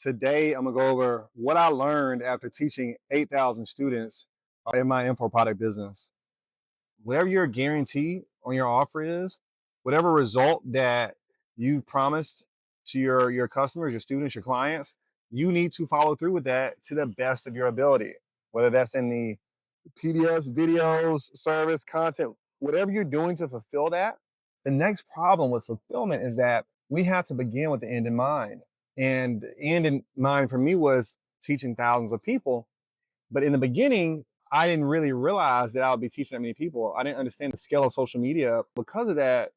Today, I'm gonna go over what I learned after teaching 8,000 students in my info product business. Whatever your guarantee on your offer is, whatever result that you promised to your customers, your students, your clients, you need to follow through with that to the best of your ability. Whether that's in the PDFs, videos, service, content, whatever you're doing to fulfill that. The next problem with fulfillment is that we have to begin with the end in mind. And the end in mind for me was teaching thousands of people. But in the beginning, I didn't really realize that I would be teaching that many people. I didn't understand the scale of social media. Because of that,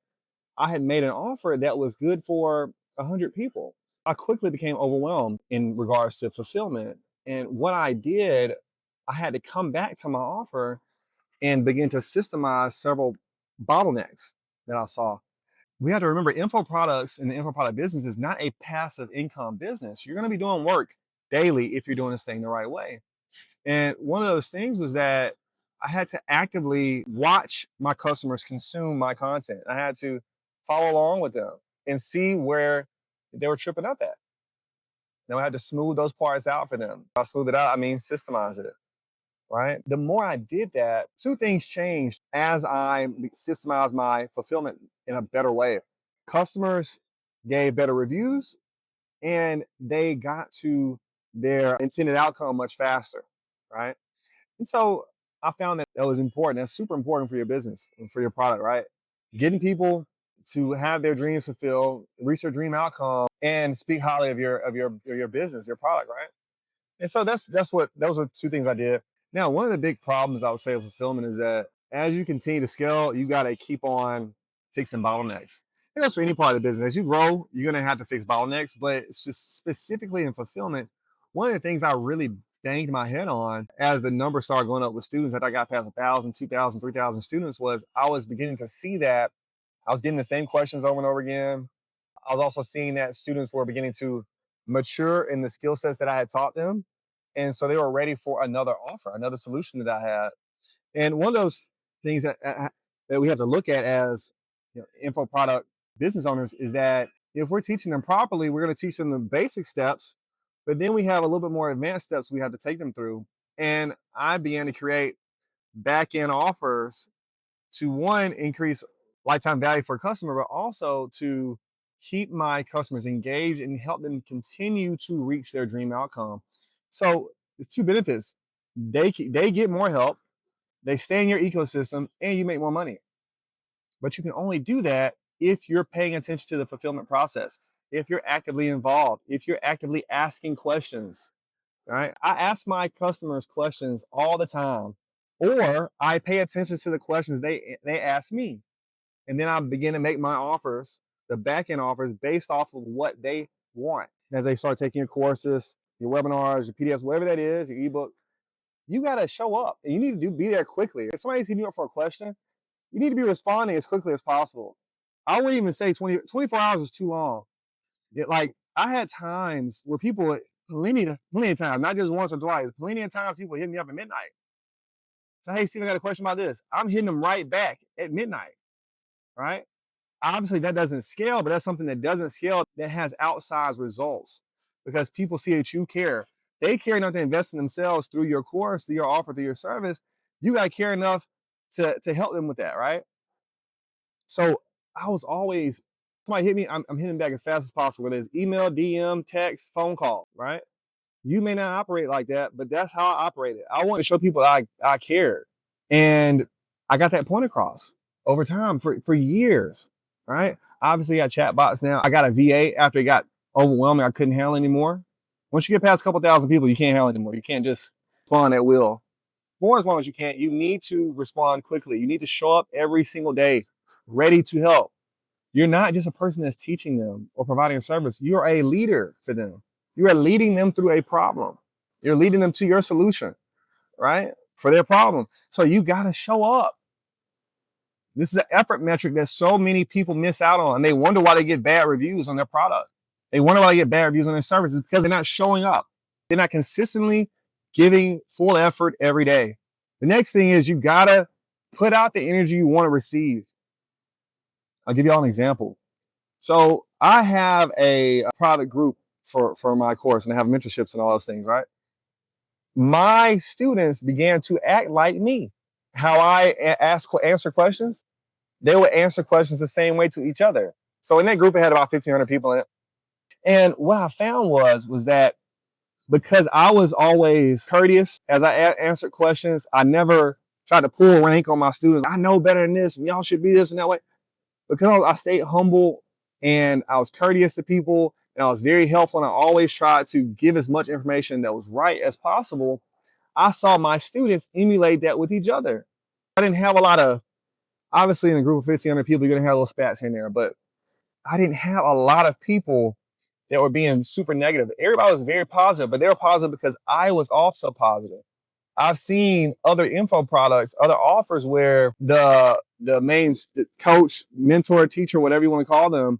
I had made an offer that was good for 100 people. I quickly became overwhelmed in regards to fulfillment. And what I did, I had to come back to my offer and begin to systemize several bottlenecks that I saw. We have to remember info products and the info product business is not a passive income business. You're going to be doing work daily if you're doing this thing the right way. And one of those things was that I had to actively watch my customers consume my content. I had to follow along with them and see where they were tripping up at. Now I had to smooth those parts out for them. By smooth it out, I mean systemize it, right? The more I did that, two things changed as I systemized my fulfillment in a better way. Customers gave better reviews and they got to their intended outcome much faster, right? And so I found that that was important. That's super important for your business and for your product, right? Getting people to have their dreams fulfilled, reach their dream outcome, and speak highly of your business, your product, right? And so that's what those are two things I did. Now, one of the big problems I would say with fulfillment is that as you continue to scale, you got to keep on fixing bottlenecks. And that's for any part of the business. As you grow, you're going to have to fix bottlenecks. But it's just specifically in fulfillment, one of the things I really banged my head on as the numbers started going up with students that I got past 1,000, 2,000, 3,000 students was I was beginning to see that I was getting the same questions over and over again. I was also seeing that students were beginning to mature in the skill sets that I had taught them. And so they were ready for another offer, another solution that I had. And one of those things that we have to look at as info product business owners is that if we're teaching them properly, we're going to teach them the basic steps, but then we have a little bit more advanced steps we have to take them through. And I began to create back end offers to one, increase lifetime value for a customer, but also to keep my customers engaged and help them continue to reach their dream outcome. So there's two benefits. They get more help, they stay in your ecosystem, and you make more money. But you can only do that if you're paying attention to the fulfillment process, if you're actively involved, if you're actively asking questions, right? I ask my customers questions all the time, or I pay attention to the questions they ask me. And then I begin to make my offers, the back end offers, based off of what they want. As they start taking your courses, your webinars, your PDFs, whatever that is, your ebook, you got to show up and you need to be there quickly. If somebody's hitting you up for a question, you need to be responding as quickly as possible. I wouldn't even say 24 hours is too long. Like I had times where people, plenty of times, not just once or twice, plenty of times people hit me up at midnight. So, hey, Steve, I got a question about this. I'm hitting them right back at midnight, right? Obviously that doesn't scale, but that's something that doesn't scale that has outsized results because people see that you care. They care enough to invest in themselves through your course, through your offer, through your service. You got to care enough to help them with that, right? So I was always, somebody hit me, I'm hitting back as fast as possible, whether it's email, DM, text, phone call, right? You may not operate like that, but that's how I operated. I want to show people I cared. And I got that point across over time for years, right? Obviously, I got chatbots now. I got a VA after it got overwhelming. I couldn't handle anymore. Once you get past a couple thousand people, you can't handle anymore. You can't just respond at will. For as long as you can, you need to respond quickly. You need to show up every single day, ready to help. You're not just a person that's teaching them or providing a service. You're a leader for them. You are leading them through a problem. You're leading them to your solution, right? For their problem. So you got to show up. This is an effort metric that so many people miss out on. They wonder why they get bad reviews on their product. They wonder why they get bad reviews on their services because they're not showing up. They're not consistently giving full effort every day. The next thing is you got to put out the energy you want to receive. I'll give you all an example. So I have a private group for my course, and I have mentorships and all those things, right? My students began to act like me. How I answer questions, they would answer questions the same way to each other. So in that group, it had about 1,500 people in it. And what I found was that because I was always courteous as I answered questions, I never tried to pull rank on my students. I know better than this, and y'all should be this and that way. Because I stayed humble and I was courteous to people and I was very helpful and I always tried to give as much information that was right as possible, I saw my students emulate that with each other. I didn't have a lot of, obviously in a group of 1,500 people, you're gonna have little spats in there, but I didn't have a lot of people that were being super negative. Everybody was very positive, but they were positive because I was also positive. I've seen other info products, other offers where the main coach, mentor, teacher, whatever you want to call them,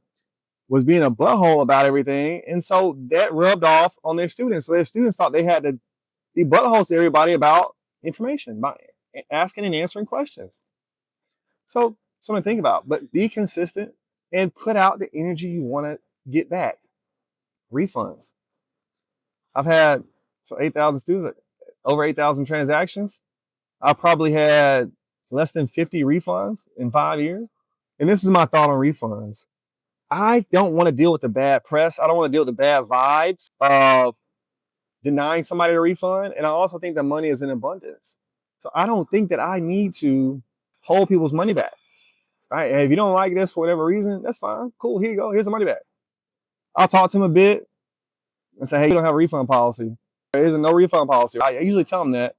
was being a butthole about everything. And so that rubbed off on their students. So their students thought they had to be buttholes to everybody about information, by asking and answering questions. So something to think about, but be consistent and put out the energy you want to get back. Refunds. I've had 8,000 students, over 8,000 transactions. I probably had less than 50 refunds in 5 years. And this is my thought on refunds. I don't want to deal with the bad press. I don't want to deal with the bad vibes of denying somebody a refund. And I also think that money is in abundance. So I don't think that I need to hold people's money back. Right? Hey, if you don't like this for whatever reason, that's fine. Cool. Here you go. Here's the money back. I'll talk to them a bit and say, hey, you don't have a refund policy. There isn't no refund policy. I usually tell them that.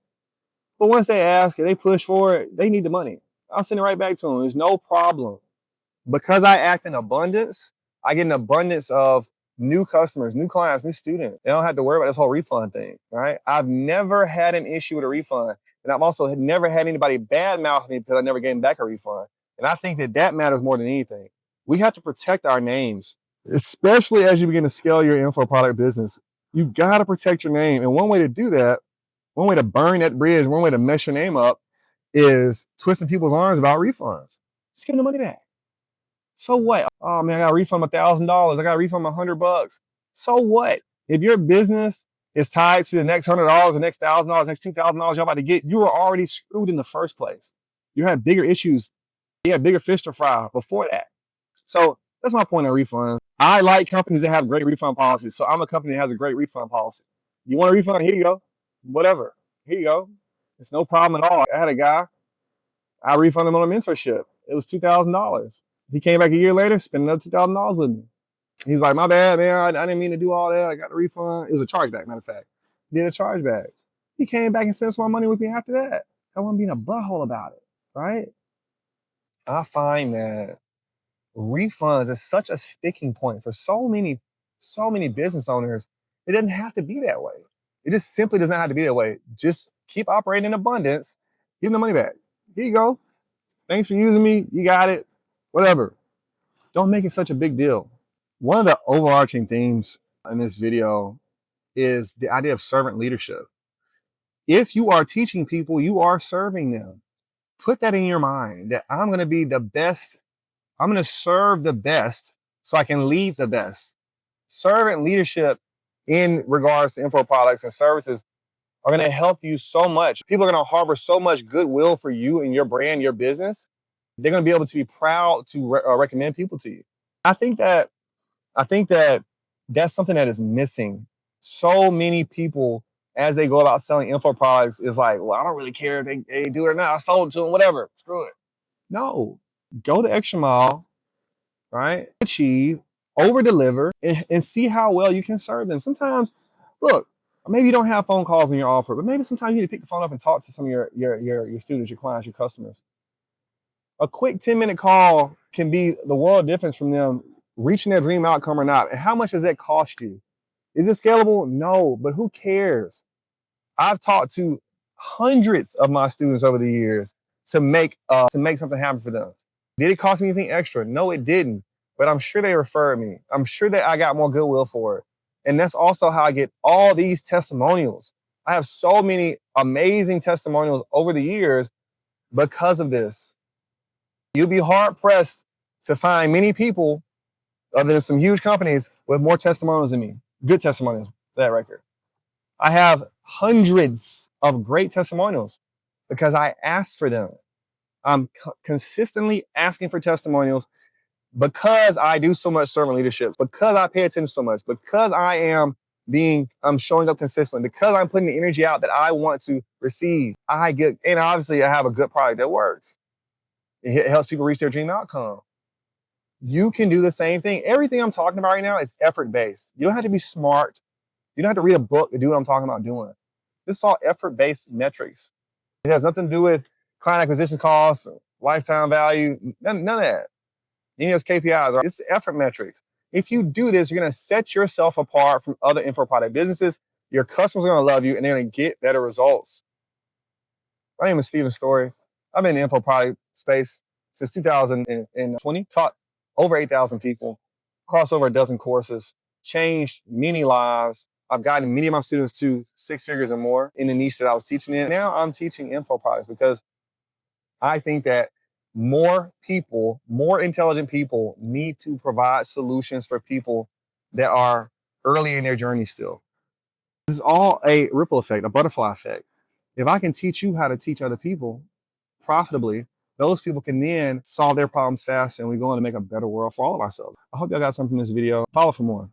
But once they ask and they push for it, they need the money. I'll send it right back to them. There's no problem. Because I act in abundance, I get an abundance of new customers, new clients, new students. They don't have to worry about this whole refund thing, right? I've never had an issue with a refund. And I've also never had anybody badmouth me because I never gave them back a refund. And I think that matters more than anything. We have to protect our names, especially as you begin to scale your info product business. You got to protect your name. And one way to do that, one way to burn that bridge, one way to mess your name up is twisting people's arms about refunds. Just give them the money back. So what? Oh man, I got to refund $1,000. I got to refund $100. So what? If your business is tied to the next $100, the next $1,000, next $2,000 you're about to get, you were already screwed in the first place. You had bigger issues. You had bigger fish to fry before that. So that's my point on refunds. I like companies that have great refund policies. So I'm a company that has a great refund policy. You want a refund? Here you go. Whatever. Here you go. It's no problem at all. I had a guy, I refunded him on a mentorship. It was $2,000. He came back a year later, spent another $2,000 with me. He was like, my bad, man. I didn't mean to do all that. I got the refund. It was a chargeback, matter of fact. He did a chargeback. He came back and spent some more money with me after that. I wasn't being a butthole about it, right? I find that refunds is such a sticking point for so many business owners. It doesn't have to be that way. It just simply does not have to be that way. Just keep operating in abundance. Give them the money back. Here you go. Thanks for using me. You got it. Whatever. Don't make it such a big deal. One of the overarching themes in this video is the idea of servant leadership. If you are teaching people, you are serving them. Put that in your mind that I'm going to be the best. I'm going to serve the best so I can lead the best. Servant leadership in regards to info products and services are going to help you so much. People are going to harbor so much goodwill for you and your brand, your business. They're going to be able to be proud to recommend people to you. I think that that's something that is missing. So many people, as they go about selling info products, is like, well, I don't really care if they do it or not. I sold it to them, whatever. Screw it. No, go the extra mile, right? Achieve, over deliver, and see how well you can serve them. Sometimes, look, maybe you don't have phone calls in your offer, but maybe sometimes you need to pick the phone up and talk to some of your students, your clients, your customers. A quick 10-minute call can be the world difference from them reaching their dream outcome or not. And how much does that cost you? Is it scalable? No, but who cares? I've talked to hundreds of my students over the years to make something happen for them. Did it cost me anything extra? No, it didn't. But I'm sure they referred me. I'm sure that I got more goodwill for it. And that's also how I get all these testimonials. I have so many amazing testimonials over the years because of this. You'll be hard pressed to find many people other than some huge companies with more testimonials than me. good testimonials for that record. I have hundreds of great testimonials because I asked for them. I'm consistently asking for testimonials because I do so much servant leadership, because I pay attention so much, because I'm showing up consistently, because I'm putting the energy out that I want to receive. And obviously I have a good product that works. It helps people reach their dream outcome. You can do the same thing. Everything I'm talking about right now is effort-based. You don't have to be smart. You don't have to read a book to do what I'm talking about doing. This is all effort-based metrics. It has nothing to do with client acquisition costs, lifetime value, none of that. Any of those KPIs, it's effort metrics. If you do this, you're going to set yourself apart from other info product businesses. Your customers are going to love you and they're going to get better results. My name is Steven Story. I've been in the info product space since 2020, taught over 8,000 people, across over a dozen courses, changed many lives. I've gotten many of my students to 6 figures or more in the niche that I was teaching in. Now I'm teaching info products because I think that more people, more intelligent people need to provide solutions for people that are early in their journey still. This is all a ripple effect, a butterfly effect. If I can teach you how to teach other people profitably, those people can then solve their problems fast and we go on to make a better world for all of ourselves. I hope y'all got something from this video. Follow for more.